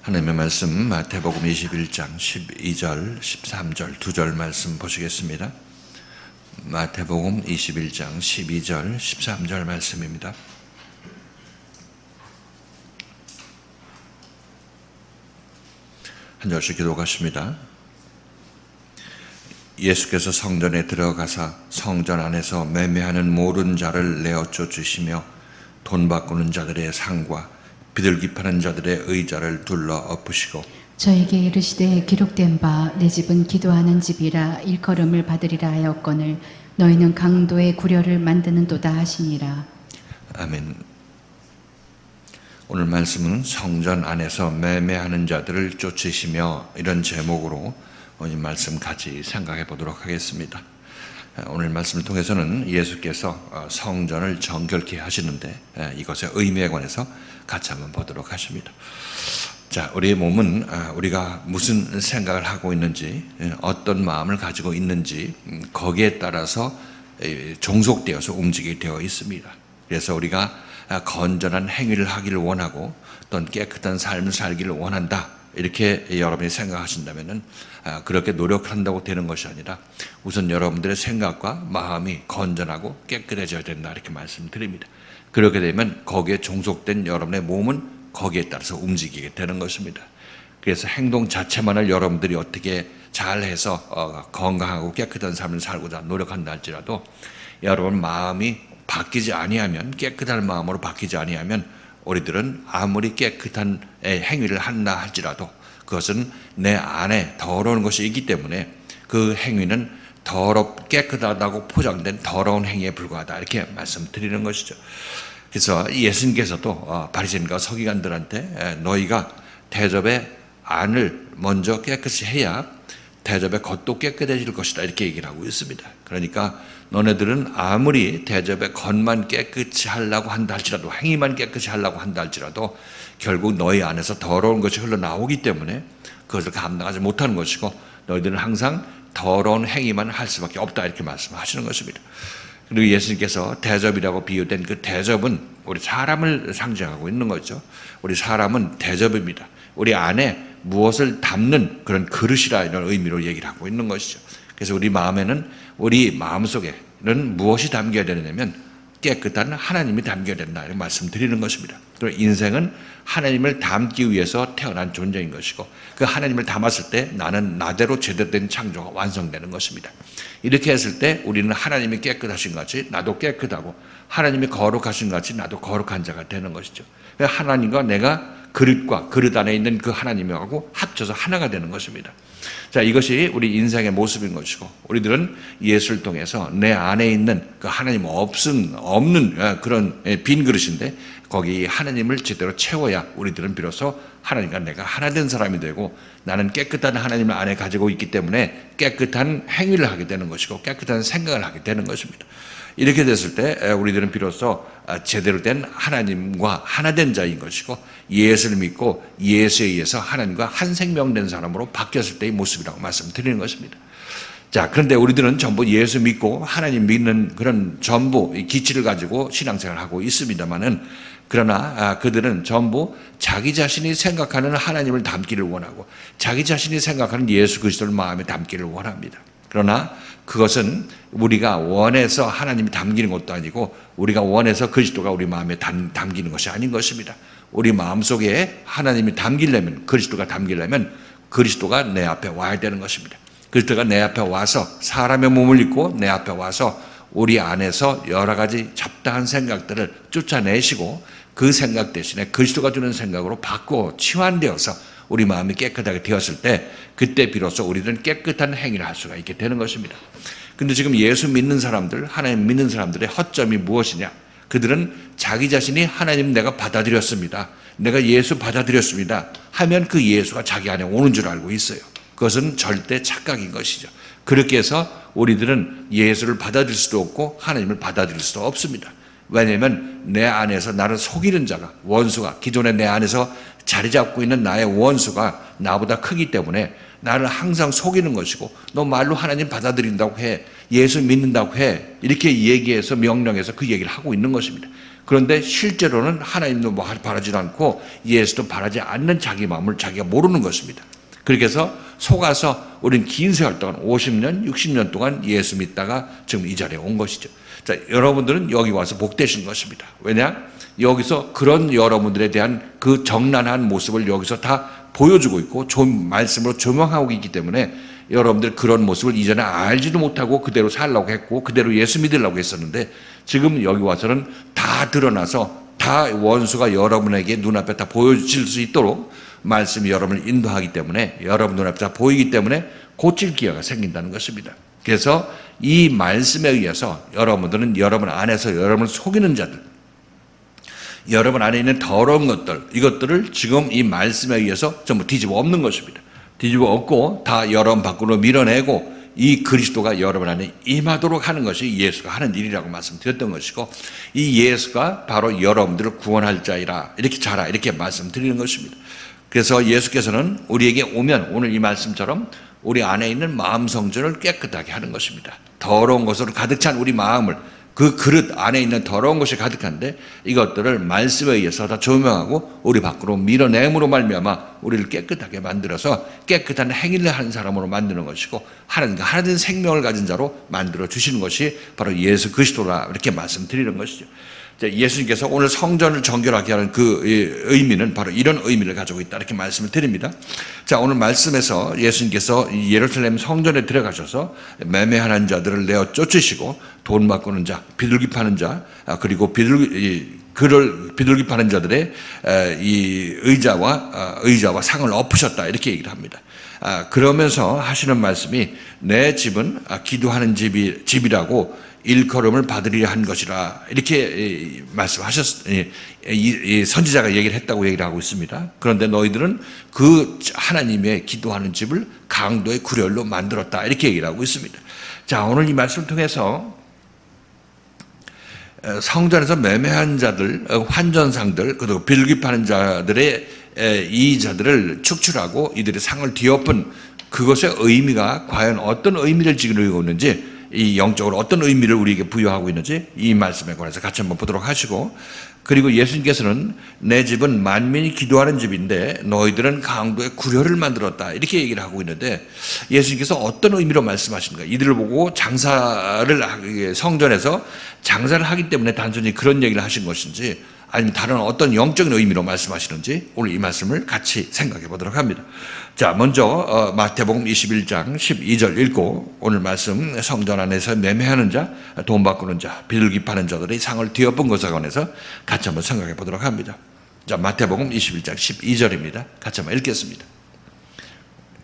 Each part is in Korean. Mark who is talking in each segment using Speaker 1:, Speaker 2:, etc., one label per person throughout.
Speaker 1: 하나님의 말씀 마태복음 21장 12절, 13절 두 절 말씀 보시겠습니다. 마태복음 21장 12절, 13절 말씀입니다. 한 절씩 기도하십니다. 예수께서 성전에 들어가사 성전 안에서 매매하는 모든 자를 내어 쫓으시며 돈 바꾸는 자들의 상과 비둘기 파는 자들의 의자를 둘러 엎으시고
Speaker 2: 저에게 이르시되 기록된 바 내 집은 기도하는 집이라 일컬음을 받으리라 하였거늘 너희는 강도의 구려를 만드는도다 하시니라.
Speaker 1: 아멘. 오늘 말씀은 성전 안에서 매매하는 자들을 쫓으시며 이런 제목으로 오늘 말씀 같이 생각해 보도록 하겠습니다. 오늘 말씀을 통해서는 예수께서 성전을 정결케 하시는데 이것의 의미에 관해서 같이 한번 보도록 하십니다. 자, 우리의 몸은 우리가 무슨 생각을 하고 있는지, 어떤 마음을 가지고 있는지 거기에 따라서 종속되어서 움직이게 되어 있습니다. 그래서 우리가 건전한 행위를 하기를 원하고 또는 깨끗한 삶을 살기를 원한다, 이렇게 여러분이 생각하신다면 그렇게 노력한다고 되는 것이 아니라 우선 여러분들의 생각과 마음이 건전하고 깨끗해져야 된다, 이렇게 말씀드립니다. 그렇게 되면 거기에 종속된 여러분의 몸은 거기에 따라서 움직이게 되는 것입니다. 그래서 행동 자체만을 여러분들이 어떻게 잘해서 건강하고 깨끗한 삶을 살고자 노력한다 할지라도 여러분 마음이 바뀌지 아니하면, 깨끗한 마음으로 바뀌지 아니하면 우리들은 아무리 깨끗한 행위를 한다 할지라도 그것은 내 안에 더러운 것이 있기 때문에 그 행위는 깨끗하다고 포장된 더러운 행위에 불과하다, 이렇게 말씀드리는 것이죠. 그래서 예수님께서도 바리새인과 서기관들한테 너희가 대접의 안을 먼저 깨끗이 해야 대접의 겉도 깨끗해질 것이다, 이렇게 얘기를 하고 있습니다. 그러니까 너네들은 아무리 대접의 겉만 깨끗이 하려고 한다 할지라도, 행위만 깨끗이 하려고 한다 할지라도 결국 너희 안에서 더러운 것이 흘러나오기 때문에 그것을 감당하지 못하는 것이고 너희들은 항상 더러운 행위만 할 수밖에 없다, 이렇게 말씀하시는 것입니다. 그리고 예수님께서 대접이라고 비유된 그 대접은 우리 사람을 상징하고 있는 거죠. 우리 사람은 대접입니다. 우리 안에 무엇을 담는 그런 그릇이라 이런 의미로 얘기를 하고 있는 것이죠. 그래서 우리 마음에는, 우리 마음속에는 무엇이 담겨야 되느냐면 깨끗한 하나님이 담겨야 된다, 이런 말씀드리는 것입니다. 그리고 인생은 하나님을 담기 위해서 태어난 존재인 것이고 그 하나님을 담았을 때 나는 나대로 제대로 된 창조가 완성되는 것입니다. 이렇게 했을 때 우리는 하나님이 깨끗하신 것 같이 나도 깨끗하고 하나님이 거룩하신 것 같이 나도 거룩한 자가 되는 것이죠. 하나님과 내가 그릇과 그릇 안에 있는 그 하나님하고 합쳐서 하나가 되는 것입니다. 자, 이것이 우리 인생의 모습인 것이고 우리들은 예수를 통해서 내 안에 있는 그 하나님 없는 그런 빈 그릇인데 거기 하나님을 제대로 채워야 우리들은 비로소 하나님과 내가 하나 된 사람이 되고 나는 깨끗한 하나님을 안에 가지고 있기 때문에 깨끗한 행위를 하게 되는 것이고 깨끗한 생각을 하게 되는 것입니다. 이렇게 됐을 때 우리들은 비로소 제대로 된 하나님과 하나 된 자인 것이고 예수를 믿고 예수에 의해서 하나님과 한 생명된 사람으로 바뀌었을 때의 모습이라고 말씀드리는 것입니다. 자, 그런데 우리들은 전부 예수 믿고 하나님 믿는 그런 전부 기치를 가지고 신앙생활을 하고 있습니다만은 그러나 그들은 전부 자기 자신이 생각하는 하나님을 담기를 원하고 자기 자신이 생각하는 예수 그리스도를 마음에 담기를 원합니다. 그러나 그것은 우리가 원해서 하나님이 담기는 것도 아니고 우리가 원해서 그리스도가 우리 마음에 담기는 것이 아닌 것입니다. 우리 마음속에 하나님이 담기려면, 그리스도가 담기려면 그리스도가 내 앞에 와야 되는 것입니다. 그리스도가 내 앞에 와서 사람의 몸을 입고 내 앞에 와서 우리 안에서 여러 가지 잡다한 생각들을 쫓아내시고 그 생각 대신에 그리스도가 주는 생각으로 바꿔 치환되어서 우리 마음이 깨끗하게 되었을 때 그때 비로소 우리는 깨끗한 행위를 할 수가 있게 되는 것입니다. 근데 지금 예수 믿는 사람들, 하나님 믿는 사람들의 허점이 무엇이냐? 그들은 자기 자신이 하나님 내가 받아들였습니다, 내가 예수 받아들였습니다 하면 그 예수가 자기 안에 오는 줄 알고 있어요. 그것은 절대 착각인 것이죠. 그렇게 해서 우리들은 예수를 받아들일 수도 없고 하나님을 받아들일 수도 없습니다. 왜냐하면 내 안에서 나를 속이는 자가, 원수가, 기존에 내 안에서 자리 잡고 있는 나의 원수가 나보다 크기 때문에 나를 항상 속이는 것이고 너 말로 하나님 받아들인다고 해, 예수 믿는다고 해, 이렇게 얘기해서 명령해서 그 얘기를 하고 있는 것입니다. 그런데 실제로는 하나님도 바라지 않고 예수도 바라지 않는 자기 마음을 자기가 모르는 것입니다. 그렇게 해서 속아서 우리는 긴 세월 동안 50년, 60년 동안 예수 믿다가 지금 이 자리에 온 것이죠. 자, 여러분들은 여기 와서 복되신 것입니다. 왜냐? 여기서 그런 여러분들에 대한 그 정난한 모습을 여기서 다 보여주고 있고 좋은 말씀으로 조명하고 있기 때문에 여러분들 그런 모습을 이전에 알지도 못하고 그대로 살려고 했고 그대로 예수 믿으려고 했었는데 지금 여기 와서는 다 드러나서 다 원수가 여러분에게 눈앞에 다 보여질 수 있도록 말씀이 여러분을 인도하기 때문에 여러분 눈앞에 다 보이기 때문에 고칠 기회가 생긴다는 것입니다. 그래서 이 말씀에 의해서 여러분들은 여러분 안에서 여러분을 속이는 자들, 여러분 안에 있는 더러운 것들, 이것들을 지금 이 말씀에 의해서 전부 뒤집어 엎는 것입니다. 뒤집어 엎고 다 여러분 밖으로 밀어내고 이 그리스도가 여러분 안에 임하도록 하는 것이 예수가 하는 일이라고 말씀드렸던 것이고 이 예수가 바로 여러분들을 구원할 자이라 이렇게 자라 이렇게 말씀드리는 것입니다. 그래서 예수께서는 우리에게 오면 오늘 이 말씀처럼 우리 안에 있는 마음 성전을 깨끗하게 하는 것입니다. 더러운 것으로 가득 찬 우리 마음을 그 그릇 안에 있는 더러운 것이 가득한데 이것들을 말씀에 의해서 다 조명하고 우리 밖으로 밀어내므로 말미암아 우리를 깨끗하게 만들어서 깨끗한 행위를 하는 사람으로 만드는 것이고 하나님과 하나된 생명을 가진 자로 만들어 주시는 것이 바로 예수 그리스도라 이렇게 말씀드리는 것이죠. 예수님께서 오늘 성전을 정결하게 하는 그 의미는 바로 이런 의미를 가지고 있다 이렇게 말씀을 드립니다. 자, 오늘 말씀에서 예수님께서 예루살렘 성전에 들어가셔서 매매하는 자들을 내어 쫓으시고 돈 바꾸는 자, 비둘기 파는 자, 그리고 비둘기 파는 자들의 이 의자와 상을 엎으셨다 이렇게 얘기를 합니다. 그러면서 하시는 말씀이 내 집은 기도하는 집이라고 일컬음을 받으리라 한 것이라 이렇게 이 선지자가 얘기를 했다고 얘기를 하고 있습니다. 그런데 너희들은 그 하나님의 기도하는 집을 강도의 구렬로 만들었다 이렇게 얘기를 하고 있습니다. 자, 오늘 이 말씀을 통해서 성전에서 매매한 자들, 환전상들, 그리고 비둘기 파는 자들의 이 자들을 축출하고 이들의 상을 뒤엎은 그것의 의미가 과연 어떤 의미를 지니고 있는지 이 영적으로 어떤 의미를 우리에게 부여하고 있는지 이 말씀에 관해서 같이 한번 보도록 하시고 그리고 예수님께서는 내 집은 만민이 기도하는 집인데 너희들은 강도의 구려를 만들었다 이렇게 얘기를 하고 있는데 예수님께서 어떤 의미로 말씀하시는가 이들을 보고 성전에서 장사를 하기 때문에 단순히 그런 얘기를 하신 것인지 아니면 다른 어떤 영적인 의미로 말씀하시는지 오늘 이 말씀을 같이 생각해 보도록 합니다. 자, 먼저 마태복음 21장 12절 읽고 오늘 말씀 성전 안에서 매매하는 자, 돈 바꾸는 자, 비둘기 파는 자들의 상을 뒤엎은 것에 관해서 같이 한번 생각해 보도록 합니다. 자, 마태복음 21장 12절입니다. 같이 한번 읽겠습니다.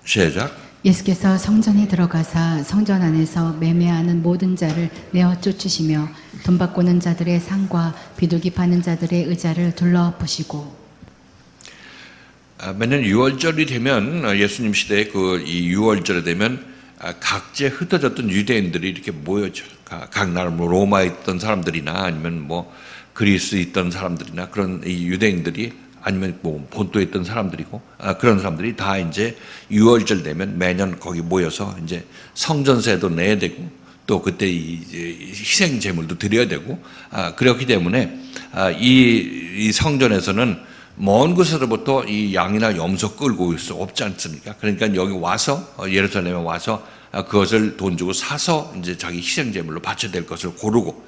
Speaker 1: 시작.
Speaker 2: 예수께서 성전에 들어가사 성전 안에서 매매하는 모든 자를 내어 쫓으시며 돈 바꾸는 자들의 상과 비둘기 파는 자들의 의자를 둘러엎으시고
Speaker 1: 매년 6월절이 되면 예수님 시대에 이 6월절이 되면 각지에 흩어졌던 유대인들이 이렇게 모여져. 각 나라 로마에 있던 사람들이나 아니면 그리스에 있던 사람들이나 그런 이 유대인들이 아니면 본토에 있던 사람들이고 그런 사람들이 다 이제 6월절 되면 매년 거기 모여서 이제 성전세도 내야 되고 또 그때 희생 제물도 드려야 되고 그렇기 때문에 이 성전에서는 먼 곳에서부터 이 양이나 염소 끌고 올 수 없지 않습니까? 그러니까 여기 와서 예루살렘에 와서 그것을 돈 주고 사서 이제 자기 희생 제물로 바쳐야 될 것을 고르고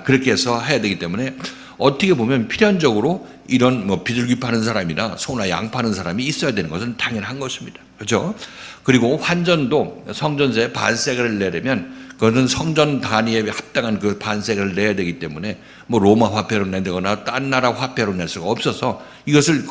Speaker 1: 그렇게 해서 해야 되기 때문에 어떻게 보면 필연적으로 이런 비둘기 파는 사람이나 소나 양 파는 사람이 있어야 되는 것은 당연한 것입니다. 그렇죠? 그리고 환전도 성전세 반세겔을 내려면 그것은 성전 단위에 합당한 그 반세겔을 내야 되기 때문에 로마 화폐로 낸다거나 딴 나라 화폐로 낼 수가 없어서 이것을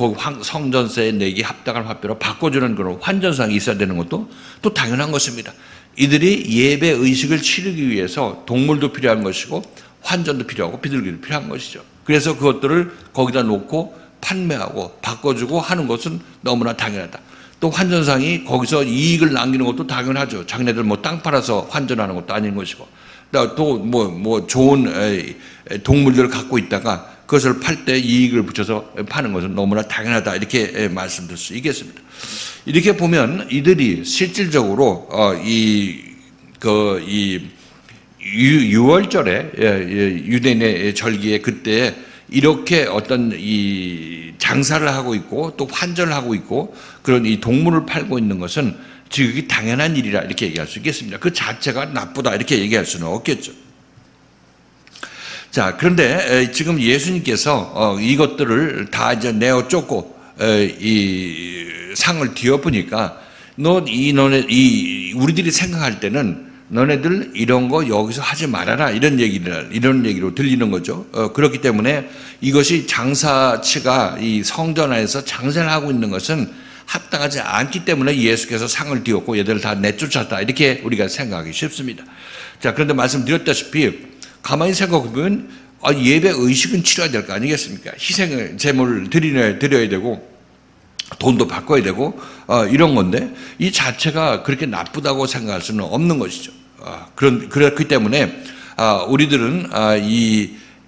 Speaker 1: 성전세에 내기 합당한 화폐로 바꿔주는 그런 환전상이 있어야 되는 것도 또 당연한 것입니다. 이들이 예배 의식을 치르기 위해서 동물도 필요한 것이고 환전도 필요하고 비둘기도 필요한 것이죠. 그래서 그것들을 거기다 놓고 판매하고 바꿔주고 하는 것은 너무나 당연하다. 또 환전상이 거기서 이익을 남기는 것도 당연하죠. 자기네들 땅 팔아서 환전하는 것도 아닌 것이고 또 좋은 동물들을 갖고 있다가 그것을 팔 때 이익을 붙여서 파는 것은 너무나 당연하다 이렇게 말씀드릴 수 있겠습니다. 이렇게 보면 이들이 실질적으로 이 6월절에 유대인의 절기에 그때 이렇게 어떤 이 장사를 하고 있고 또 환전을 하고 있고 그런 이 동물을 팔고 있는 것은 지극히 당연한 일이라 이렇게 얘기할 수 있겠습니다. 그 자체가 나쁘다 이렇게 얘기할 수는 없겠죠. 자, 그런데 지금 예수님께서 이것들을 다 이제 내어 쫓고 이 상을 뒤엎으니까 우리들이 생각할 때는 너네들 이런 거 여기서 하지 말아라 이런 얘기로 들리는 거죠. 그렇기 때문에 이것이 장사치가 이 성전 안에서 장사를 하고 있는 것은 합당하지 않기 때문에 예수께서 상을 뒤엎고 얘들을 다 내쫓았다 이렇게 우리가 생각하기 쉽습니다. 자, 그런데 말씀드렸다시피 가만히 생각해보면 예배 의식은 치러야 될 거 아니겠습니까? 희생을 제물을 드려야 되고 돈도 바꿔야 되고 이런 건데 이 자체가 그렇게 나쁘다고 생각할 수는 없는 것이죠. 그렇기 때문에 우리들은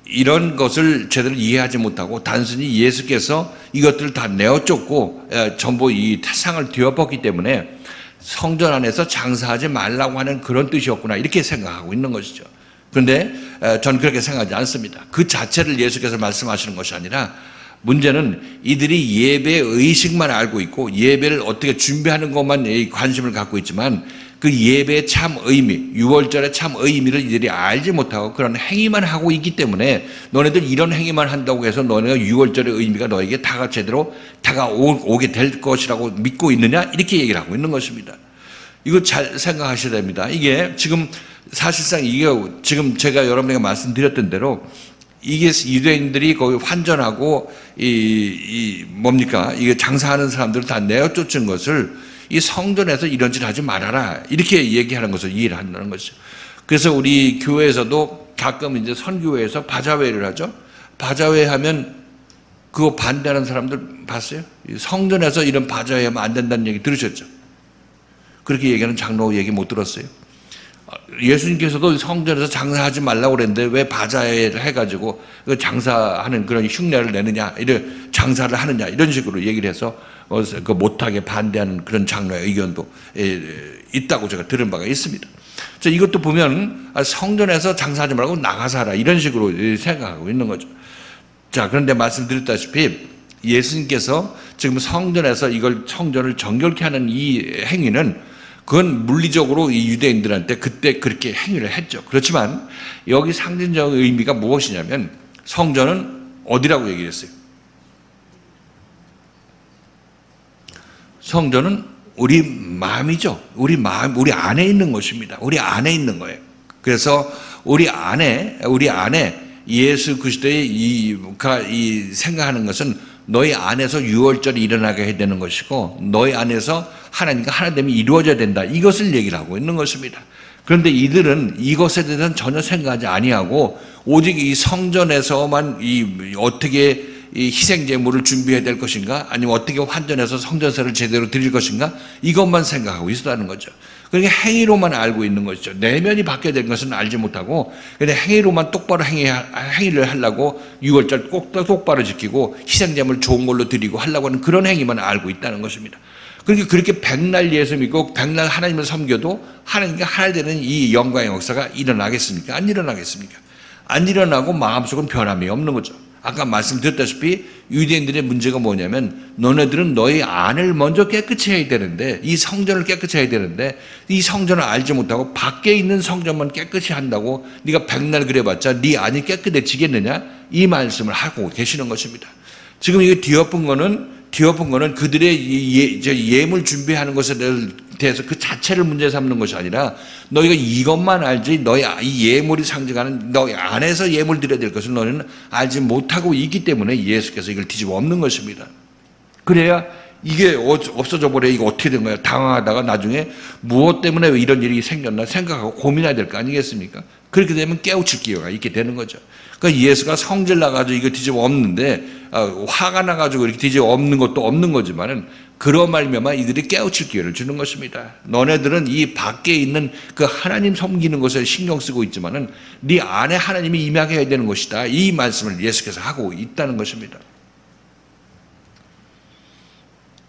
Speaker 1: 이런 것을 제대로 이해하지 못하고 단순히 예수께서 이것들을 다 내어쫓고 전부 이 상을 뒤엎었기 때문에 성전 안에서 장사하지 말라고 하는 그런 뜻이었구나 이렇게 생각하고 있는 것이죠. 그런데 저는 그렇게 생각하지 않습니다. 그 자체를 예수께서 말씀하시는 것이 아니라 문제는 이들이 예배 의식만 알고 있고 예배를 어떻게 준비하는 것만 관심을 갖고 있지만 그 예배의 참 의미, 6월절의 참 의미를 이들이 알지 못하고 그런 행위만 하고 있기 때문에 너네들 이런 행위만 한다고 해서 너네가 6월절의 의미가 너에게 제대로 다가오게 될 것이라고 믿고 있느냐 이렇게 얘기를 하고 있는 것입니다. 이거 잘 생각하셔야 됩니다. 이게 지금 사실상 이게 지금 제가 여러분에게 말씀드렸던 대로 이게 유대인들이 거기 환전하고 이게 장사하는 사람들을 다 내어쫓은 것을 이 성전에서 이런 짓 하지 말아라 이렇게 얘기하는 것을 이해를 한다는 것이죠. 그래서 우리 교회에서도 가끔 이제 선교회에서 바자회를 하죠. 바자회 하면 그거 반대하는 사람들 봤어요? 성전에서 이런 바자회 하면 안 된다는 얘기 들으셨죠? 그렇게 얘기하는 장로 얘기 못 들었어요? 예수님께서도 성전에서 장사하지 말라고 그랬는데 왜 바자회를 해가지고 장사하는 그런 흉내를 내느냐, 이런 장사를 하느냐 이런 식으로 얘기를 해서 그 못하게 반대하는 그런 장로의 의견도 있다고 제가 들은 바가 있습니다. 그래서 이것도 보면 성전에서 장사하지 말고 나가서 하라 이런 식으로 생각하고 있는 거죠. 자, 그런데 말씀드렸다시피 예수님께서 지금 성전에서 이걸 성전을 정결케 하는 이 행위는 그건 물리적으로 이 유대인들한테 그때 그렇게 행위를 했죠. 그렇지만 여기 상징적 의미가 무엇이냐면 성전은 어디라고 얘기했어요? 성전은 우리 마음이죠. 우리 마음, 우리 안에 있는 것입니다. 우리 안에 있는 거예요. 그래서 우리 안에 예수 그리스도의 이 생각하는 것은 너희 안에서 6월절이 일어나게 해야 되는 것이고 너희 안에서 하나님과 하나됨이 이루어져야 된다. 이것을 얘기를 하고 있는 것입니다. 그런데 이들은 이것에 대해서는 전혀 생각하지 아니하고 오직 이 성전에서만 어떻게 이 희생제물을 준비해야 될 것인가 아니면 어떻게 환전해서 성전세를 제대로 드릴 것인가 이것만 생각하고 있었다는 거죠. 그러니까 행위로만 알고 있는 것이죠. 내면이 바뀌어야 되는 것은 알지 못하고 그냥 행위로만 똑바로 행위를 하려고 6월절 꼭 똑바로 지키고 희생제물 좋은 걸로 드리고 하려고 하는 그런 행위만 알고 있다는 것입니다. 그러니까 그렇게 백날 예수 믿고 백날 하나님을 섬겨도 하나님과 하나 되는 이 영광의 역사가 일어나겠습니까? 안 일어나겠습니까? 안 일어나고 마음속은 변함이 없는 거죠. 아까 말씀드렸다시피 유대인들의 문제가 뭐냐면 너네들은 너희 안을 먼저 깨끗이 해야 되는데 이 성전을 깨끗이 해야 되는데 이 성전을 알지 못하고 밖에 있는 성전만 깨끗이 한다고 네가 백날 그래봤자 네 안이 깨끗해지겠느냐 이 말씀을 하고 계시는 것입니다. 지금 이게 뒤엎은 거는 그들의 예물 준비하는 것에 대해서 그 자체를 문제 삼는 것이 아니라 너희가 이것만 알지 너희 이 예물이 상징하는 너희 안에서 예물 드려야 될 것을 너희는 알지 못하고 있기 때문에 예수께서 이걸 뒤집어 엎는 것입니다. 그래야 이게 없어져 버려 이거 어떻게 된 거야 당황하다가 나중에 무엇 때문에 왜 이런 일이 생겼나 생각하고 고민해야 될 거 아니겠습니까? 그렇게 되면 깨우칠 기회가 있게 되는 거죠. 그러니까 예수가 성질 나가지고 이거 뒤집어 엎는데 화가 나가지고 이렇게 뒤집어 엎는 것도 없는 거지만은 그런 말미암아 이들이 깨우칠 기회를 주는 것입니다. 너네들은 이 밖에 있는 그 하나님 섬기는 것에 신경 쓰고 있지만은 네 안에 하나님이 임하게 해야 되는 것이다. 이 말씀을 예수께서 하고 있다는 것입니다.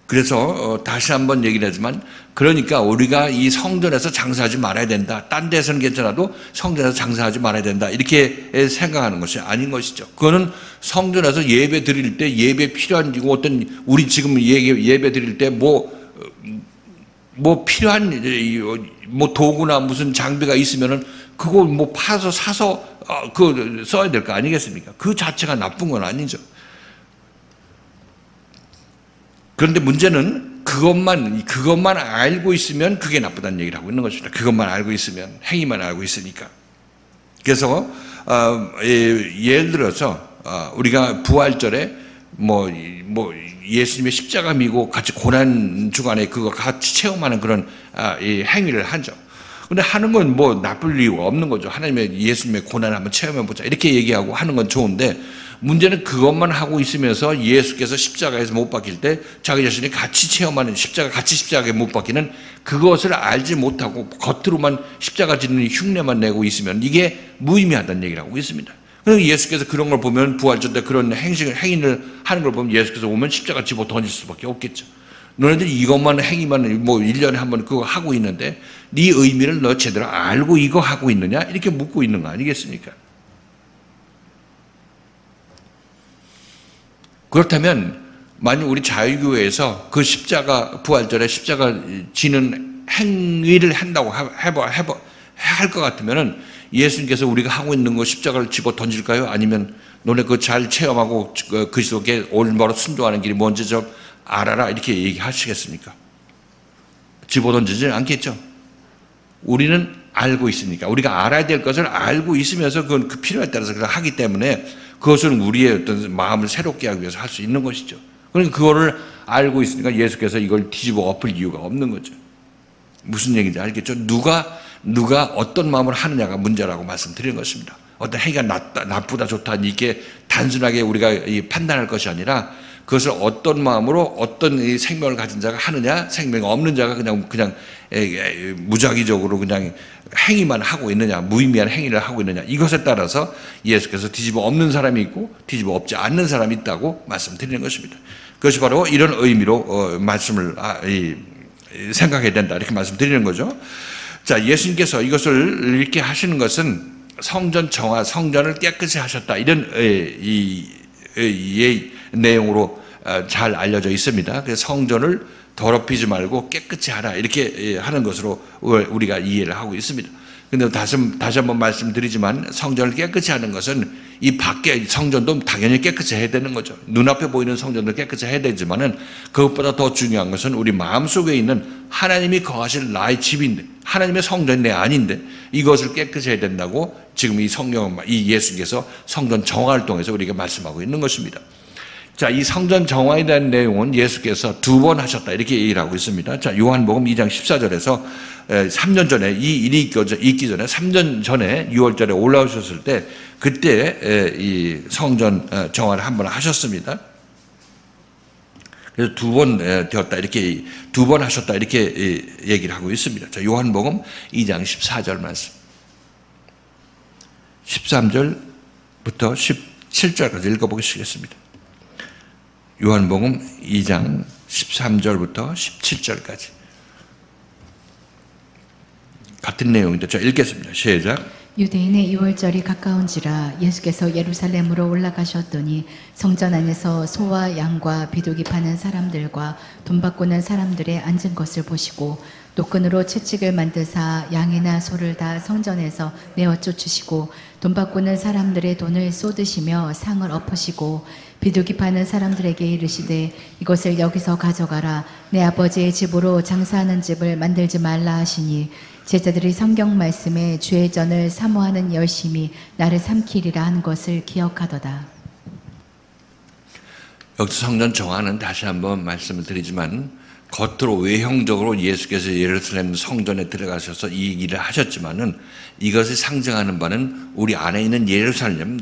Speaker 1: 그래서 다시 한번 얘기를 하지만, 그러니까 우리가 이 성전에서 장사하지 말아야 된다. 딴 데서는 괜찮아도 성전에서 장사하지 말아야 된다. 이렇게 생각하는 것이 아닌 것이죠. 그거는 성전에서 예배 드릴 때 예배 필요한, 어떤 우리 지금 예배 드릴 때 뭐 필요한 뭐 도구나 무슨 장비가 있으면은 그거 뭐 파서 사서 그 써야 될 거 아니겠습니까? 그 자체가 나쁜 건 아니죠. 그런데 문제는 그것만 알고 있으면 그게 나쁘다는 얘기를 하고 있는 것입니다. 그것만 알고 있으면, 행위만 알고 있으니까. 그래서 예를 들어서 우리가 부활절에 뭐 예수님의 십자가 미고 같이 고난 주간에 그거 같이 체험하는 그런 이 행위를 하죠. 근데 하는 건 뭐 나쁠 이유가 없는 거죠. 하나님의 예수님의 고난을 한번 체험해 보자 이렇게 얘기하고 하는 건 좋은데, 문제는 그것만 하고 있으면서 예수께서 십자가에서 못 박힐 때 자기 자신이 같이 체험하는, 같이 십자가에 못 박히는 그것을 알지 못하고 겉으로만 십자가 지는 흉내만 내고 있으면 이게 무의미하다는 얘기를 하고 있습니다. 그래서 예수께서 그런 걸 보면, 부활절 때 그런 행위를 하는 걸 보면 예수께서 오면 십자가 집어 던질 수밖에 없겠죠. 너네들이 이것만 행위만 뭐 1년에 한 번 그거 하고 있는데 네 의미를 너 제대로 알고 이거 하고 있느냐? 이렇게 묻고 있는 거 아니겠습니까? 그렇다면 만약 우리 자유교회에서 그 십자가, 부활절에 십자가 지는 행위를 한다고 할 것 같으면은 예수님께서 우리가 하고 있는 거 십자가를 집어 던질까요? 아니면 너네 그거 잘 체험하고 그리스도께 올바로 순종하는 길이 뭔지 좀 알아라 이렇게 얘기하시겠습니까? 집어 던지지 않겠죠. 우리는 알고 있으니까, 우리가 알아야 될 것을 알고 있으면서 그건 그 필요에 따라서 그걸 하기 때문에 그것은 우리의 어떤 마음을 새롭게 하기 위해서 할 수 있는 것이죠. 그러니까 그거를 알고 있으니까 예수께서 이걸 뒤집어 엎을 이유가 없는 거죠. 무슨 얘기인지 알겠죠? 누가 어떤 마음을 하느냐가 문제라고 말씀드린 것입니다. 어떤 행위가 나쁘다 좋다 이렇게 단순하게 우리가 판단할 것이 아니라, 그것을 어떤 마음으로 어떤 생명을 가진 자가 하느냐, 생명이 없는 자가 그냥 무작위적으로 그냥 행위만 하고 있느냐, 무의미한 행위를 하고 있느냐, 이것에 따라서 예수께서 뒤집어 엎는 사람이 있고 뒤집어 엎지 않는 사람이 있다고 말씀드리는 것입니다. 그것이 바로 이런 의미로 말씀을 생각해야 된다 이렇게 말씀드리는 거죠. 자, 예수님께서 이것을 이렇게 하시는 것은 성전 정화, 성전을 깨끗이 하셨다 이런 내용으로 잘 알려져 있습니다. 그래서 성전을 더럽히지 말고 깨끗이 하라 이렇게 하는 것으로 우리가 이해를 하고 있습니다. 그런데 다시 한번 말씀드리지만, 성전을 깨끗이 하는 것은 이 밖에 성전도 당연히 깨끗이 해야 되는 거죠. 눈앞에 보이는 성전도 깨끗이 해야 되지만은 그것보다 더 중요한 것은 우리 마음속에 있는 하나님이 거하실 나의 집인데, 하나님의 성전이 내 안인데 이것을 깨끗이 해야 된다고 지금 이 예수께서 성전 정화를 통해서 우리에게 말씀하고 있는 것입니다. 자, 이 성전 정화에 대한 내용은 예수께서 2번 하셨다 이렇게 얘기를 하고 있습니다. 자, 요한복음 2장 14절에서 3년 전에 이 일이 있기 전에 3년 전에 6월절에 올라오셨을 때 그때 이 성전 정화를 한번 하셨습니다. 그래서 2번 되었다 이렇게 2번 하셨다 이렇게 얘기를 하고 있습니다. 자, 요한복음 2장 14절 말씀, 13절부터 17절까지 읽어보시겠습니다. 요한복음 2장 13절부터 17절까지 같은 내용인데 저 읽겠습니다. 시작.
Speaker 2: 유대인의 유월절이 가까운지라 예수께서 예루살렘으로 올라가셨더니 성전 안에서 소와 양과 비둘기 파는 사람들과 돈 바꾸는 사람들의 앉은 것을 보시고 노끈으로 채찍을 만드사 양이나 소를 다 성전에서 내어 쫓으시고 돈 바꾸는 사람들의 돈을 쏟으시며 상을 엎으시고 비둘기 파는 사람들에게 이르시되 이것을 여기서 가져가라. 내 아버지의 집으로 장사하는 집을 만들지 말라 하시니 제자들이 성경 말씀에 주의 전을 사모하는 열심이 나를 삼키리라 한 것을 기억하도다.
Speaker 1: 여기서 성전 정화는 다시 한번 말씀을 드리지만, 겉으로 외형적으로 예수께서 예루살렘 성전에 들어가셔서 이 일을 하셨지만은 이것이 상징하는 바는 우리 안에 있는 예루살렘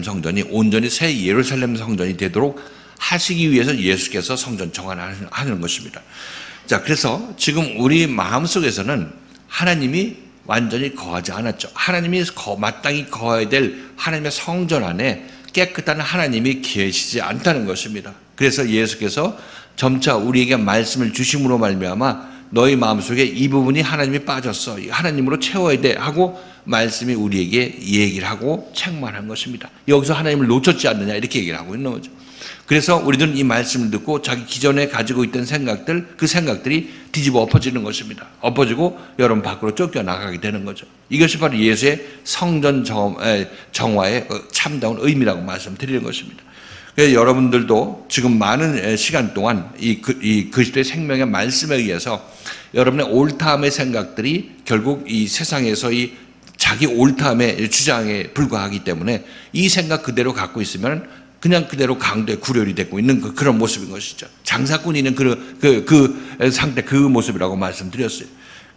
Speaker 1: 성전이 온전히 새 예루살렘 성전이 되도록 하시기 위해서 예수께서 성전 정화를 하는 것입니다. 자, 그래서 지금 우리 마음속에서는 하나님이 완전히 거하지 않았죠. 하나님이 마땅히 거해야 될 하나님의 성전 안에 깨끗한 하나님이 계시지 않다는 것입니다. 그래서 예수께서 점차 우리에게 말씀을 주심으로 말미암아 너희 마음속에 이 부분이 하나님이 빠졌어, 하나님으로 채워야 돼 하고 말씀이 우리에게 얘기를 하고 책망한 것입니다. 여기서 하나님을 놓쳤지 않느냐 이렇게 얘기를 하고 있는 거죠. 그래서 우리들은 이 말씀을 듣고 자기 기존에 가지고 있던 생각들, 그 생각들이 뒤집어 엎어지는 것입니다. 엎어지고 여러분 밖으로 쫓겨나가게 되는 거죠. 이것이 바로 예수의 성전 정화의 참다운 의미라고 말씀드리는 것입니다. 그래서 여러분들도 지금 많은 시간 동안 이 그리스도의 생명의 말씀에 의해서 여러분의 옳다함의 생각들이 결국 이 세상에서의 자기 옳다함의 주장에 불과하기 때문에 이 생각 그대로 갖고 있으면 그냥 그대로 강도에 구렬이 되고 있는 그런 모습인 것이죠. 장사꾼이 있는 그 상태, 그 모습이라고 말씀드렸어요.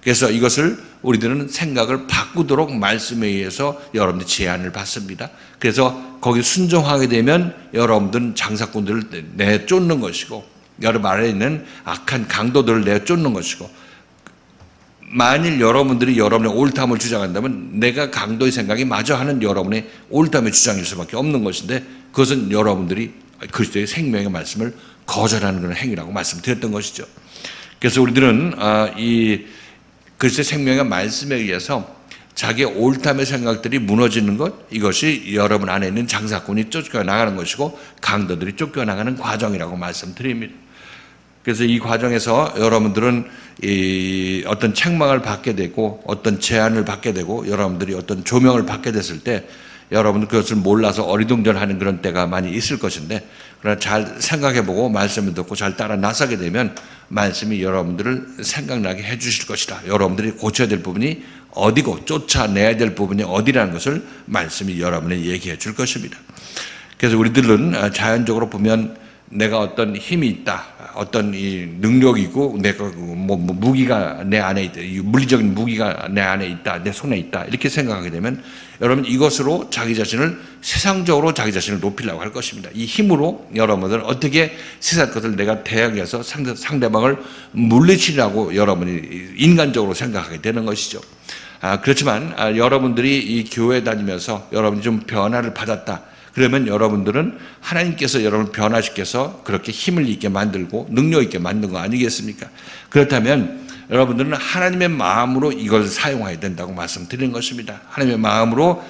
Speaker 1: 그래서 이것을 우리들은 생각을 바꾸도록 말씀에 의해서 여러분들 제안을 받습니다. 그래서 거기 순종하게 되면 여러분들은 장사꾼들을 내쫓는 것이고 여러분 아래에 있는 악한 강도들을 내쫓는 것이고, 만일 여러분들이 여러분의 옳다함을 주장한다면 내가 강도의 생각이 맞아 하는 여러분의 옳다함의 주장일 수밖에 없는 것인데, 그것은 여러분들이 그리스도의 생명의 말씀을 거절하는 그런 행위라고 말씀드렸던 것이죠. 그래서 우리들은 이 그리스도의 생명의 말씀에 의해서 자기의 옳다함의 생각들이 무너지는 것, 이것이 여러분 안에 있는 장사꾼이 쫓겨나가는 것이고 강도들이 쫓겨나가는 과정이라고 말씀드립니다. 그래서 이 과정에서 여러분들은 이 어떤 책망을 받게 되고 어떤 제안을 받게 되고 여러분들이 어떤 조명을 받게 됐을 때 여러분들 그것을 몰라서 어리둥절하는 그런 때가 많이 있을 것인데, 그러나 잘 생각해보고 말씀을 듣고 잘 따라 나서게 되면 말씀이 여러분들을 생각나게 해주실 것이다. 여러분들이 고쳐야 될 부분이 어디고 쫓아내야 될 부분이 어디라는 것을 말씀이 여러분에게 얘기해 줄 것입니다. 그래서 우리들은 자연적으로 보면 내가 어떤 힘이 있다, 어떤 이 능력이 있고 내가 무기가 내 안에 있다, 물리적인 무기가 내 안에 있다, 내 손에 있다 이렇게 생각하게 되면 여러분 이것으로 자기 자신을 세상적으로 자기 자신을 높이려고 할 것입니다. 이 힘으로 여러분들은 어떻게 세상 것을 내가 대항해서 상대방을 물리치려고 여러분이 인간적으로 생각하게 되는 것이죠. 그렇지만 여러분들이 이 교회 다니면서 여러분이 좀 변화를 받았다, 그러면 여러분들은 하나님께서 여러분을 변화시켜서 그렇게 힘을 있게 만들고 능력 있게 만든 거 아니겠습니까? 그렇다면 여러분들은 하나님의 마음으로 이걸 사용해야 된다고 말씀드리는 것입니다. 하나님의 마음으로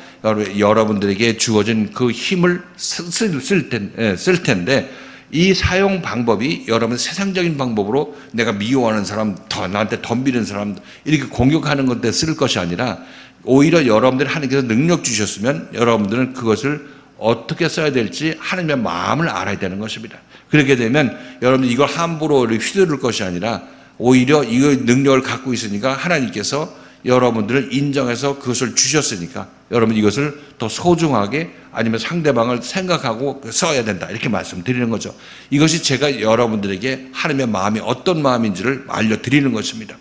Speaker 1: 여러분들에게 주어진 그 힘을 쓸 텐데, 이 사용 방법이 여러분 세상적인 방법으로 내가 미워하는 사람, 나한테 덤비는 사람 이렇게 공격하는 것에 쓸 것이 아니라, 오히려 여러분들이 하나님께서 능력 주셨으면 여러분들은 그것을 어떻게 써야 될지 하나님의 마음을 알아야 되는 것입니다. 그렇게 되면 여러분들 이걸 함부로 휘두를 것이 아니라 오히려 이 능력을 갖고 있으니까 하나님께서 여러분들을 인정해서 그것을 주셨으니까 여러분 이것을 더 소중하게 아니면 상대방을 생각하고 써야 된다 이렇게 말씀드리는 거죠. 이것이 제가 여러분들에게 하나님의 마음이 어떤 마음인지를 알려드리는 것입니다.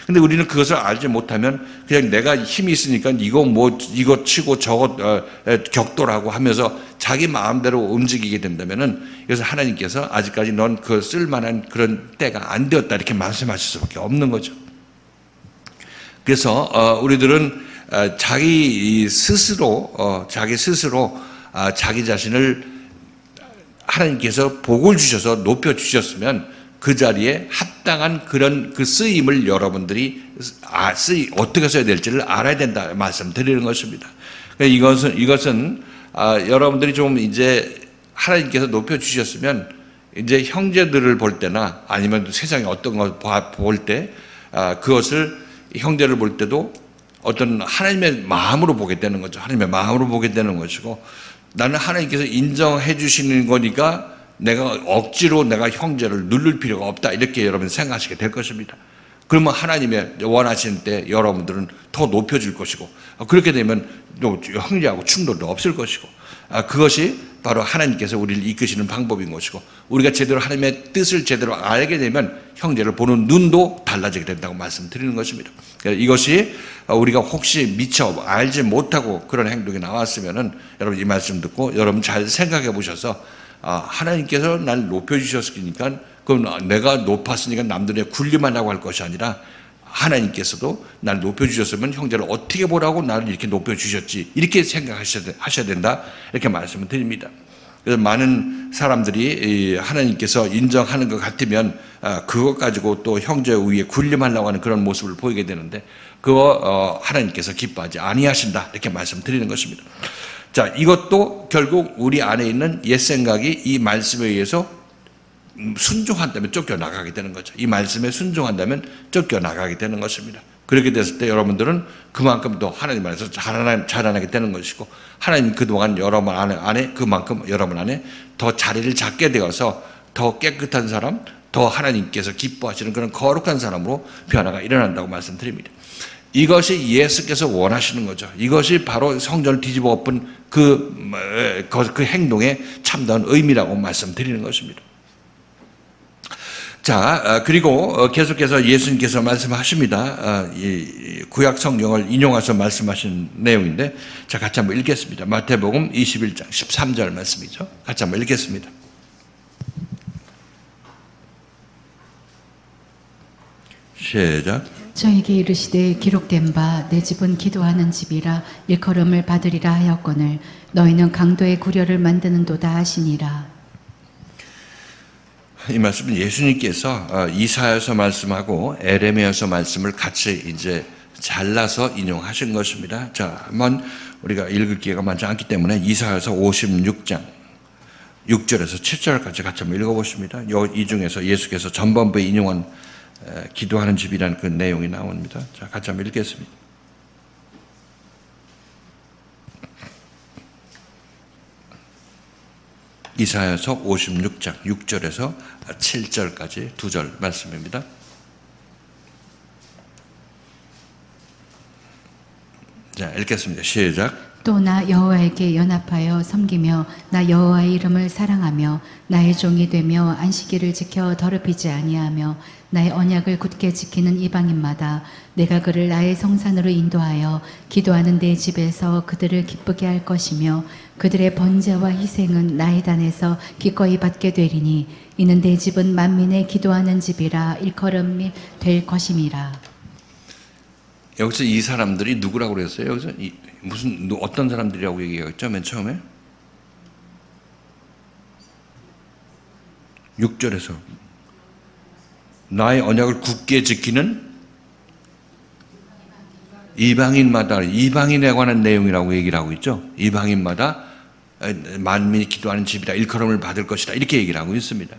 Speaker 1: 근데 우리는 그것을 알지 못하면 그냥 내가 힘이 있으니까 이거 치고 저거 격돌하고 하면서 자기 마음대로 움직이게 된다면은, 그래서 하나님께서 아직까지 넌 그 쓸만한 그런 때가 안 되었다 이렇게 말씀하실 수밖에 없는 거죠. 그래서 우리들은 자기 스스로 자기 자신을 하나님께서 복을 주셔서 높여 주셨으면 그 자리에 합당한 그런 그 쓰임을 여러분들이 어떻게 써야 될지를 알아야 된다 말씀드리는 것입니다. 이것은 여러분들이 좀 이제 하나님께서 높여 주셨으면 이제 형제들을 볼 때나 아니면 세상에 어떤 걸 볼 때 그것을 형제를 볼 때도 어떤 하나님의 마음으로 보게 되는 거죠. 하나님의 마음으로 보게 되는 것이고, 나는 하나님께서 인정해 주시는 거니까 내가 억지로 내가 형제를 누를 필요가 없다 이렇게 여러분 생각하시게 될 것입니다. 그러면 하나님의 원하시는 때 여러분들은 더 높여질 것이고, 그렇게 되면 또 형제하고 충돌도 없을 것이고, 그것이 바로 하나님께서 우리를 이끄시는 방법인 것이고, 우리가 제대로 하나님의 뜻을 제대로 알게 되면 형제를 보는 눈도 달라지게 된다고 말씀드리는 것입니다. 이것이 우리가 혹시 미처 알지 못하고 그런 행동이 나왔으면은 여러분 이 말씀 듣고 여러분 잘 생각해 보셔서 하나님께서 날 높여주셨으니까 그럼 내가 높았으니까 남들의 군림만 하고 할 것이 아니라 하나님께서도 날 높여주셨으면 형제를 어떻게 보라고 나를 이렇게 높여주셨지 이렇게 생각하셔야 된다 이렇게 말씀을 드립니다. 그래서 많은 사람들이 하나님께서 인정하는 것 같으면 그것 가지고 또 형제 위에 군림하려고 하는 그런 모습을 보이게 되는데 그거 하나님께서 기뻐하지 아니하신다 이렇게 말씀드리는 것입니다. 자, 이것도 결국 우리 안에 있는 옛 생각이 이 말씀에 의해서 순종한다면 쫓겨나가게 되는 거죠. 이 말씀에 순종한다면 쫓겨나가게 되는 것입니다. 그렇게 됐을 때 여러분들은 그만큼 더 하나님 안에서 자라나게 되는 것이고 하나님 그동안 여러분 안에 그만큼 여러분 안에 더 자리를 잡게 되어서 더 깨끗한 사람, 더 하나님께서 기뻐하시는 그런 거룩한 사람으로 변화가 일어난다고 말씀드립니다. 이것이 예수께서 원하시는 거죠. 이것이 바로 성전을 뒤집어 엎은 그 행동의 참다운 의미라고 말씀드리는 것입니다. 자, 그리고 계속해서 예수님께서 말씀하십니다. 이 구약 성경을 인용해서 말씀하신 내용인데, 자, 같이 한번 읽겠습니다. 마태복음 21장 13절 말씀이죠. 같이 한번 읽겠습니다. 시작.
Speaker 2: 저에게 이르시되 기록된 바 내 집은 기도하는 집이라 일컬음을 받으리라 하였거늘 너희는 강도의 구려를 만드는도다 하시니라.
Speaker 1: 이 말씀은 예수님께서 이사야서 말씀하고 에레미야서 말씀을 같이 이제 잘라서 인용하신 것입니다. 자, 한번 우리가 읽을 기회가 많지 않기 때문에 이사야서 56장 6절에서 7절까지 같이 한번 읽어보십니다. 이 중에서 예수께서 전반부에 인용한 기도하는 집이라는 그 내용이 나옵니다. 자, 같이 한번 읽겠습니다. 이사야서 56장 6절에서 7절까지 2절 말씀입니다. 자, 읽겠습니다. 시작.
Speaker 2: 또 나 여호와에게 연합하여 섬기며 나 여호와의 이름을 사랑하며 나의 종이 되며 안식일을 지켜 더럽히지 아니하며 나의 언약을 굳게 지키는 이방인마다 내가 그를 나의 성산으로 인도하여 기도하는 내 집에서 그들을 기쁘게 할 것이며 그들의 번제와 희생은 나의 단에서 기꺼이 받게 되리니 이는 내 집은 만민의 기도하는 집이라 일컬음이 될 것임이라.
Speaker 1: 여기서 이 사람들이 누구라고 그랬어요? 여기서 무슨 어떤 사람들이라고 얘기했죠? 맨 처음에 6절에서 나의 언약을 굳게 지키는 이방인마다, 이방인에 관한 내용이라고 얘기를 하고 있죠. 이방인마다 만민이 기도하는 집이라 일컬음을 받을 것이다 이렇게 얘기를 하고 있습니다.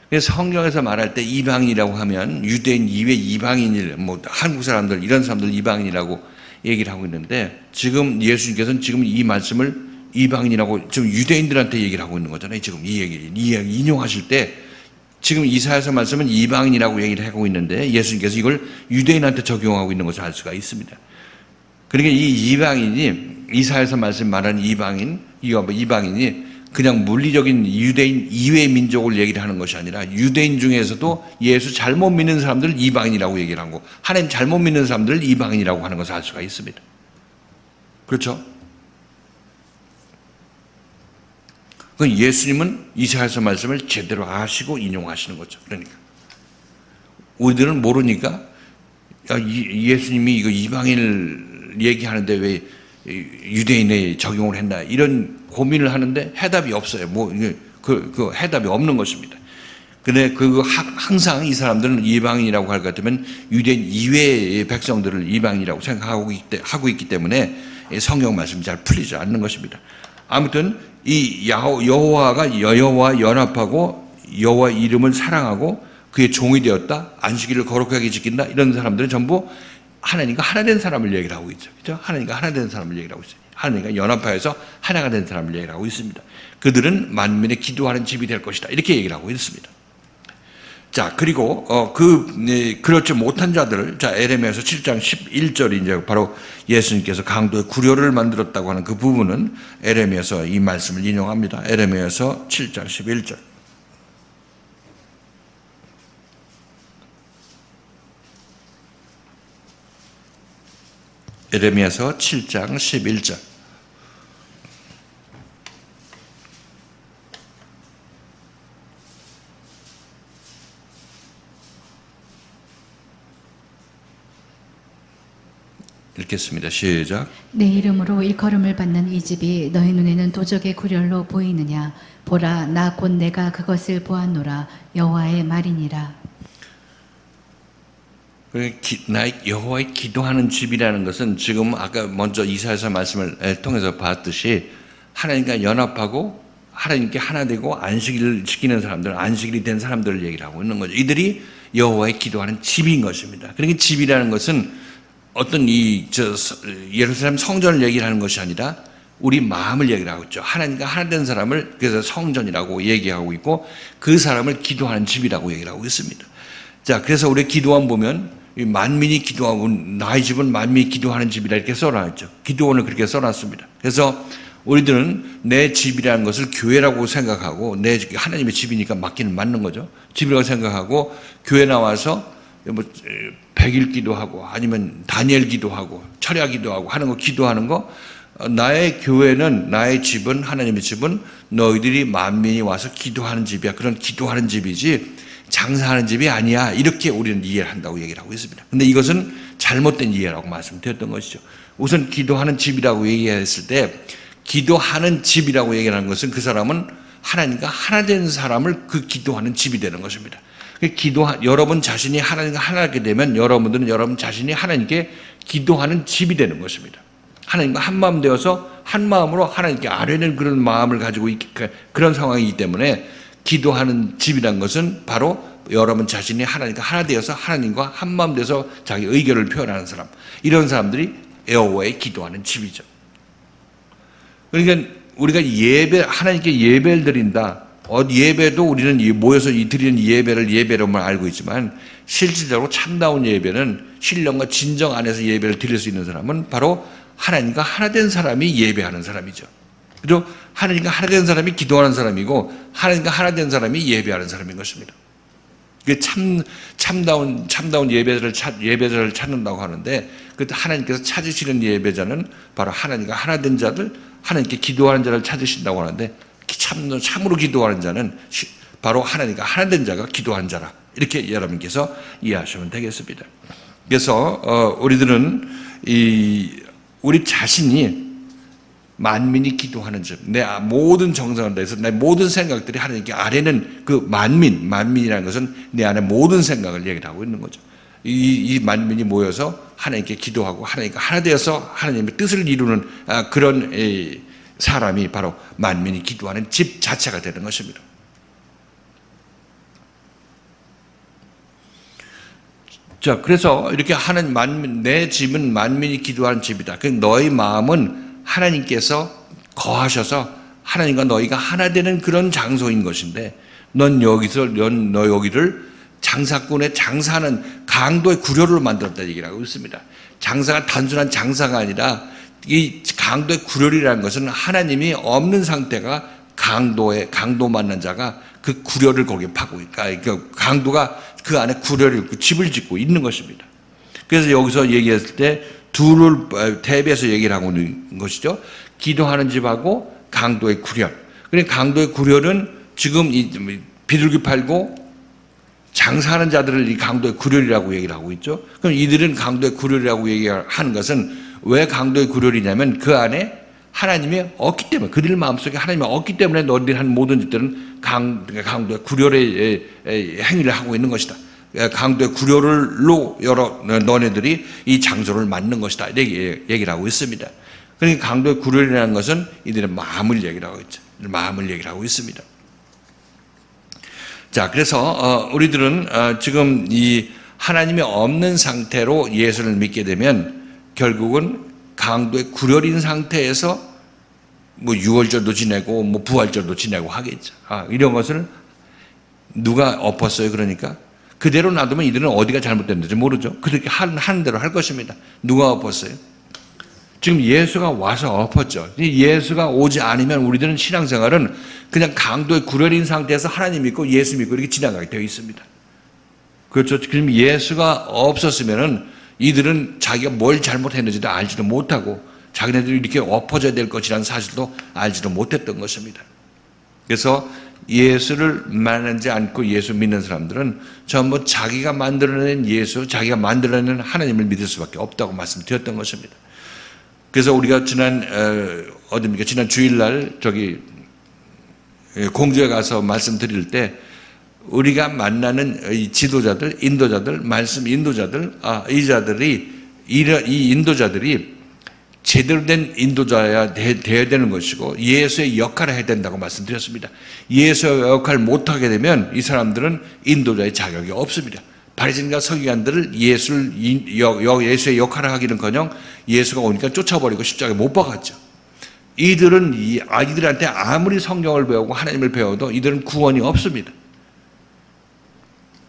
Speaker 1: 그래서 성경에서 말할 때 이방인이라고 하면 유대인 이외 이방인일, 뭐 한국 사람들 이런 사람들 이방인이라고 얘기를 하고 있는데 지금 예수님께서는 지금 이 말씀을 이방인이라고 지금 유대인들한테 얘기를 하고 있는 거잖아요. 지금 이 얘기 인용하실 때 지금 이사야서 말씀은 이방인이라고 얘기를 하고 있는데 예수님께서 이걸 유대인한테 적용하고 있는 것을 알 수가 있습니다. 그러니까 이 이방인이 이사야서 말씀 말하는 이방인이 그냥 물리적인 유대인 이외의 민족을 얘기를 하는 것이 아니라 유대인 중에서도 예수 잘못 믿는 사람들을 이방인이라고 얘기를 하고 하나님 잘못 믿는 사람들을 이방인이라고 하는 것을 알 수가 있습니다. 그렇죠? 예수님은 이사야서 말씀을 제대로 아시고 인용하시는 거죠. 그러니까 우리들은 모르니까 예수님이 이거 이방인을 얘기하는데 왜 유대인에 적용을 했나 이런 고민을 하는데 해답이 없어요. 그 해답이 없는 것입니다. 근데 항상 이 사람들은 이방인이라고 할 것 같으면 유대인 이외의 백성들을 이방인이라고 생각하고 있기 때문에 성경 말씀이 잘 풀리지 않는 것입니다. 아무튼 이 여호와가 여호와 연합하고 여호와 이름을 사랑하고 그의 종이 되었다. 안식일을 거룩하게 지킨다. 이런 사람들은 전부 하나님과 하나 된 사람을 얘기를 하고 있죠. 그렇죠? 하나님과 하나 된 사람을 얘기를 하고 있어요. 하나님과 연합하여서 하나가 된 사람을 얘기를 하고 있습니다. 그들은 만민의 기도하는 집이 될 것이다. 이렇게 얘기를 하고 있습니다. 자, 그리고 그렇지 못한 자들을 에레미야서 7장 11절이 이제 바로 예수님께서 강도의 구려를 만들었다고 하는 그 부분은 에레미야서 이 말씀을 인용합니다. 에레미야서 7장 11절. 에레미야서 7장 11절. 읽겠습니다. 시작.
Speaker 2: 내 이름으로 일컬음을 받는 이 집이 너희 눈에는 도적의 구렬로 보이느냐? 보라, 나 곧 내가 그것을 보았노라. 여호와의 말이니라.
Speaker 1: 나의 여호와의 기도하는 집이라는 것은 지금 아까 먼저 이사야서 말씀을 통해서 봤듯이 하나님과 연합하고 하나님께 하나 되고 안식일을 지키는 사람들, 안식일이 된 사람들을 얘기를 하고 있는 거죠. 이들이 여호와의 기도하는 집인 것입니다. 그러니까 집이라는 것은 어떤 예루살렘 성전을 얘기하는 것이 아니라 우리 마음을 얘기를 하고 있죠. 하나님과 하나 된 사람을 그래서 성전이라고 얘기하고 있고 그 사람을 기도하는 집이라고 얘기를 하고 있습니다. 자, 그래서 우리 기도원 보면 만민이 기도하고 나의 집은 만민이 기도하는 집이라 이렇게 써놨죠. 기도원을 그렇게 써놨습니다. 그래서 우리들은 내 집이라는 것을 교회라고 생각하고 내 하나님의 집이니까 맞기는 맞는 거죠. 집이라고 생각하고 교회 나와서 뭐 100일 기도하고 아니면 다니엘 기도하고 철야 기도하고 하는 거 기도하는 거 나의 교회는 나의 집은 하나님의 집은 너희들이 만민이 와서 기도하는 집이야. 그런 기도하는 집이지 장사하는 집이 아니야. 이렇게 우리는 이해를 한다고 얘기를 하고 있습니다. 근데 이것은 잘못된 이해라고 말씀드렸던 것이죠. 우선 기도하는 집이라고 얘기했을 때 기도하는 집이라고 얘기하는 것은 그 사람은 하나님과 하나 된 사람을 그 기도하는 집이 되는 것입니다. 여러분 자신이 하나님과 하나게 되면 여러분들은 여러분 자신이 하나님께 기도하는 집이 되는 것입니다. 하나님과 한 마음 되어서 한 마음으로 하나님께 아뢰는 그런 마음을 가지고 그런 상황이기 때문에 기도하는 집이란 것은 바로 여러분 자신이 하나님과 하나 되어서 하나님과 한 마음 되어서 자기 의견을 표현하는 사람, 이런 사람들이 여호와의 기도하는 집이죠. 그러니까 우리가 하나님께 예배를 드린다. 예배도 우리는 모여서 드리는 예배로만 알고 있지만 실질적으로 참다운 예배는 신령과 진정 안에서 예배를 드릴 수 있는 사람은 바로 하나님과 하나 된 사람이 예배하는 사람이죠. 그죠? 하나님과 하나 된 사람이 기도하는 사람이고 하나님과 하나 된 사람이 예배하는 사람인 것입니다. 참다운 예배자를 찾는다고 하는데 그 하나님께서 찾으시는 예배자는 바로 하나님과 하나 된 자들, 하나님께 기도하는 자를 찾으신다고 하는데 참으로 기도하는 자는 바로 하나님과 하나 된 자가 기도하는 자라. 이렇게 여러분께서 이해하시면 되겠습니다. 그래서 우리들은 우리 자신이 만민이 기도하는 집, 내 모든 정성을 다해서 내 모든 생각들이 하나님께 아뢰는 그 만민이라는 것은 내 안에 모든 생각을 얘기를 하고 있는 거죠. 이 만민이 모여서 하나님께 기도하고 하나님과 하나 되어서 하나님의 뜻을 이루는 그런 사람이 바로 만민이 기도하는 집 자체가 되는 것입니다. 자, 그래서 이렇게 내 집은 만민이 기도하는 집이다. 너희 마음은 하나님께서 거하셔서 하나님과 너희가 하나 되는 그런 장소인 것인데 너 여기를 장사꾼의 장사하는 강도의 구려로 만들었다 얘기를 하고 있습니다. 장사가 단순한 장사가 아니라 이 강도의 구려이라는 것은 하나님이 없는 상태가 강도 만난 자가 그 구려를 거기에 파고 그러니까 강도가 그 안에 구려를 집을 짓고 있는 것입니다. 그래서 여기서 얘기했을 때 둘을 대비해서 얘기를 하고 있는 것이죠. 기도하는 집하고 강도의 구렬. 그러니까 강도의 구렬은 지금 비둘기 팔고 장사하는 자들을 이 강도의 구렬이라고 얘기를 하고 있죠. 그럼 이들은 강도의 구렬이라고 얘기하는 것은 왜 강도의 구렬이냐면 그 안에 하나님이 없기 때문에, 그들 마음속에 하나님이 없기 때문에 너희들이 하는 모든 짓들은 강도의 구렬의 행위를 하고 있는 것이다. 강도의 구렬로 너네들이 이 장소를 만든 것이다. 이렇게 얘기를 하고 있습니다. 그러니까 강도의 구렬이라는 것은 이들의 마음을 얘기를 하고 있죠. 마음을 얘기를 하고 있습니다. 자, 그래서 우리들은 지금 이 하나님이 없는 상태로 예수를 믿게 되면 결국은 강도의 구렬인 상태에서 뭐 유월절도 지내고 뭐 부활절도 지내고 하겠죠. 이런 것을 누가 엎었어요? 그러니까 그대로 놔두면 이들은 어디가 잘못됐는지 모르죠. 그렇게 하는 대로 할 것입니다. 누가 엎었어요? 지금 예수가 와서 엎었죠. 예수가 오지 않으면 우리들은 신앙생활은 그냥 강도의 구렬인 상태에서 하나님 믿고 예수 믿고 이렇게 지나가게 되어 있습니다. 그렇죠. 그럼 예수가 없었으면은 이들은 자기가 뭘 잘못했는지도 알지도 못하고 자기네들이 이렇게 엎어져야 될 것이라는 사실도 알지도 못했던 것입니다. 그래서 예수를 만나지 않고 예수 믿는 사람들은 전부 자기가 만들어낸 예수, 자기가 만들어낸 하나님을 믿을 수밖에 없다고 말씀드렸던 것입니다. 그래서 우리가 지난 주일날 공주에 가서 말씀드릴 때 우리가 만나는 이 지도자들, 인도자들, 말씀 인도자들, 이 인도자들이 제대로 된 인도자야 되어야 되는 것이고 예수의 역할을 해야 된다고 말씀드렸습니다. 예수의 역할을 못하게 되면 이 사람들은 인도자의 자격이 없습니다. 바리새인과 서기관들을 예수의 역할을 하기는커녕 예수가 오니까 쫓아버리고 십자가에 못 박았죠. 이들한테 아무리 성경을 배우고 하나님을 배워도 이들은 구원이 없습니다.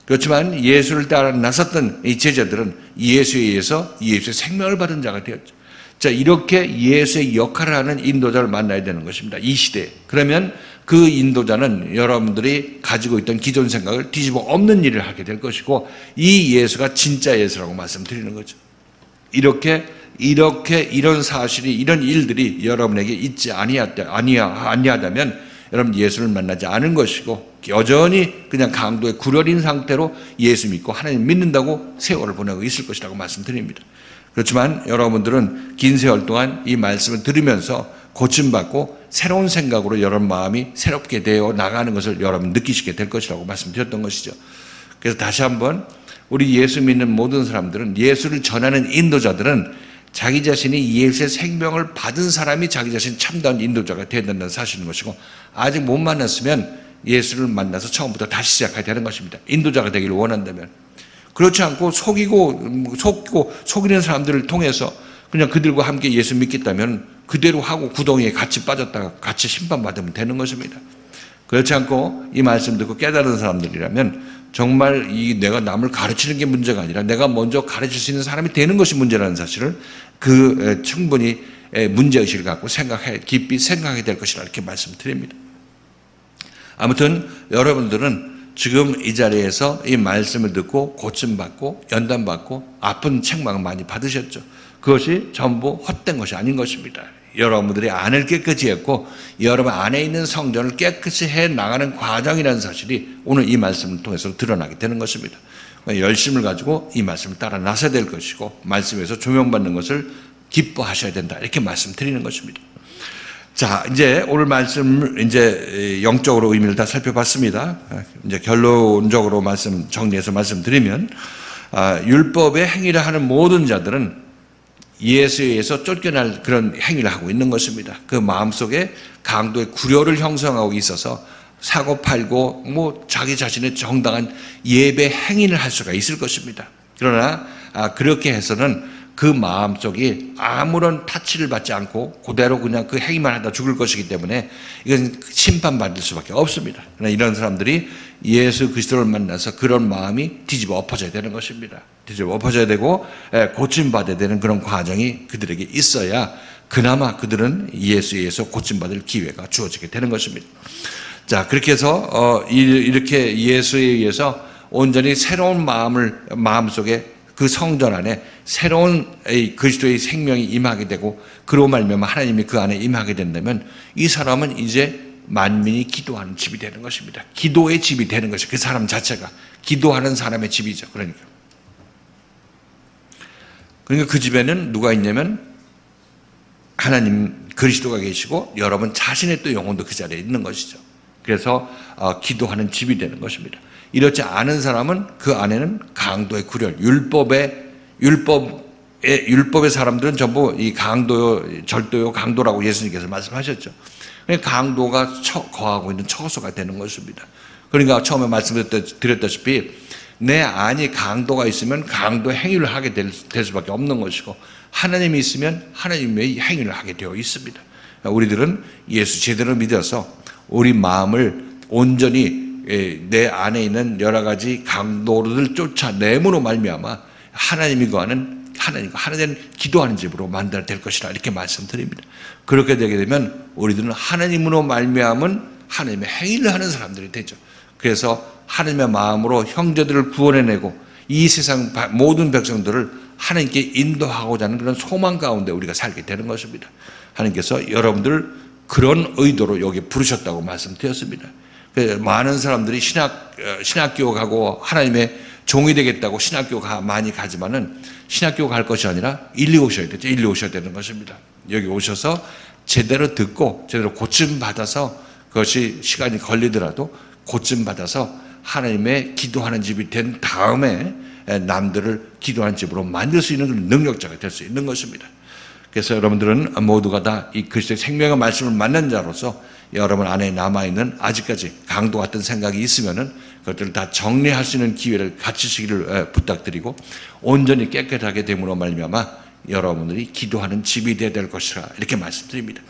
Speaker 1: 그렇지만 예수를 따라 나섰던 이 제자들은 예수에 의해서 예수의 생명을 받은 자가 되었죠. 자, 이렇게 예수의 역할을 하는 인도자를 만나야 되는 것입니다. 이 시대에. 그러면 그 인도자는 여러분들이 가지고 있던 기존 생각을 뒤집어 엎는 일을 하게 될 것이고 이 예수가 진짜 예수라고 말씀드리는 거죠. 이런 사실이, 이런 일들이 여러분에게 있지 아니하다면 여러분 예수를 만나지 않은 것이고 여전히 그냥 강도의 구려린 상태로 예수 믿고 하나님 믿는다고 세월을 보내고 있을 것이라고 말씀드립니다. 그렇지만 여러분들은 긴 세월 동안 이 말씀을 들으면서 고침받고 새로운 생각으로 여러분 마음이 새롭게 되어 나가는 것을 여러분 느끼시게 될 것이라고 말씀드렸던 것이죠. 그래서 다시 한번 우리 예수 믿는 모든 사람들은, 예수를 전하는 인도자들은 자기 자신이 예수의 생명을 받은 사람이 자기 자신 참다운 인도자가 되어야 된다는 사실인 것이고, 아직 못 만났으면 예수를 만나서 처음부터 다시 시작해야 되는 것입니다. 인도자가 되기를 원한다면. 그렇지 않고 속이는 사람들을 통해서 그냥 그들과 함께 예수 믿겠다면 그대로 하고 구덩이에 같이 빠졌다가 같이 심판받으면 되는 것입니다. 그렇지 않고 이 말씀 듣고 깨달은 사람들이라면 정말 내가 남을 가르치는 게 문제가 아니라 내가 먼저 가르칠 수 있는 사람이 되는 것이 문제라는 사실을 충분히 문제의식을 갖고 깊이 생각하게 될 것이라 이렇게 말씀드립니다. 아무튼 여러분들은 지금 이 자리에서 이 말씀을 듣고 고침받고 연단받고 아픈 책망을 많이 받으셨죠. 그것이 전부 헛된 것이 아닌 것입니다. 여러분들이 안을 깨끗이 했고 여러분 안에 있는 성전을 깨끗이 해 나가는 과정이라는 사실이 오늘 이 말씀을 통해서 드러나게 되는 것입니다. 열심을 가지고 이 말씀을 따라 나서야 될 것이고 말씀에서 조명받는 것을 기뻐하셔야 된다, 이렇게 말씀드리는 것입니다. 자, 이제 오늘 말씀을 영적으로 의미를 다 살펴봤습니다. 이제 결론적으로 정리해서 말씀드리면, 율법의 행위를 하는 모든 자들은 예수에 의해서 쫓겨날 그런 행위를 하고 있는 것입니다. 그 마음속에 강도의 구려를 형성하고 있어서 사고 팔고 자기 자신의 정당한 예배 행위를 할 수가 있을 것입니다. 그러나 그렇게 해서는 그 마음속이 아무런 타치를 받지 않고 그대로 그냥 그 행위만 하다 죽을 것이기 때문에 이건 심판받을 수밖에 없습니다. 그러나 이런 사람들이 예수 그리스도를 만나서 그런 마음이 뒤집어 엎어져야 되는 것입니다. 뒤집어 엎어져야 되고 고침받아야 되는 그런 과정이 그들에게 있어야 그나마 그들은 예수에 의해서 고침받을 기회가 주어지게 되는 것입니다. 자, 그렇게 해서 이렇게 예수에 의해서 온전히 새로운 마음속에 그 성전 안에 새로운 그리스도의 생명이 임하게 되고 그로 말미암아 하나님이 그 안에 임하게 된다면 이 사람은 이제 만민이 기도하는 집이 되는 것입니다. 기도의 집이 되는 것이 그 사람 자체가 기도하는 사람의 집이죠. 그러니까 그 집에는 누가 있냐면 하나님 그리스도가 계시고 여러분 자신의 또 영혼도 그 자리에 있는 것이죠. 그래서 기도하는 집이 되는 것입니다. 이렇지 않은 사람은 그 안에는 강도의 구렬, 율법의 사람들은 전부 이 강도요, 절도요, 강도라고 예수님께서 말씀하셨죠. 강도가 거하고 있는 처소가 되는 것입니다. 그러니까 처음에 말씀드렸다시피 내 안에 강도가 있으면 강도 행위를 하게 될 수밖에 없는 것이고 하나님이 있으면 하나님의 행위를 하게 되어 있습니다. 우리들은 예수 제대로 믿어서 우리 마음을 온전히 내 안에 있는 여러 가지 강도를 쫓아내므로 말미암아 하나님이 거하는 하나님과 하나님 기도하는 집으로 만들어야 될 것이라 이렇게 말씀드립니다. 그렇게 되게 되면 우리들은 하나님으로 말미암은 하나님의 행위를 하는 사람들이 되죠. 그래서 하나님의 마음으로 형제들을 구원해내고 이 세상 모든 백성들을 하나님께 인도하고자 하는 그런 소망 가운데 우리가 살게 되는 것입니다. 하나님께서 여러분들 그런 의도로 여기 부르셨다고 말씀드렸습니다. 많은 사람들이 신학교 가고 하나님의 종이 되겠다고 신학교 많이 가지만은 신학교 갈 것이 아니라 일리 오셔야 되죠. 일리 오셔야 되는 것입니다. 여기 오셔서 제대로 듣고 제대로 고침 받아서 그것이 시간이 걸리더라도 고침 받아서 하나님의 기도하는 집이 된 다음에 남들을 기도하는 집으로 만들 수 있는 능력자가 될 수 있는 것입니다. 그래서 여러분들은 모두가 다 이 그리스도의 생명의 말씀을 만난 자로서 여러분 안에 남아있는 아직까지 강도 같은 생각이 있으면은 그것들을 다 정리할 수 있는 기회를 갖추시기를 부탁드리고 온전히 깨끗하게 됨으로 말미암아 여러분들이 기도하는 집이 되어야 될 것이라 이렇게 말씀드립니다.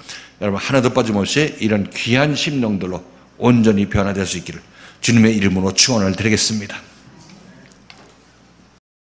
Speaker 1: 여러분 하나도 빠짐없이 이런 귀한 심령들로 온전히 변화될 수 있기를 주님의 이름으로 축원을 드리겠습니다.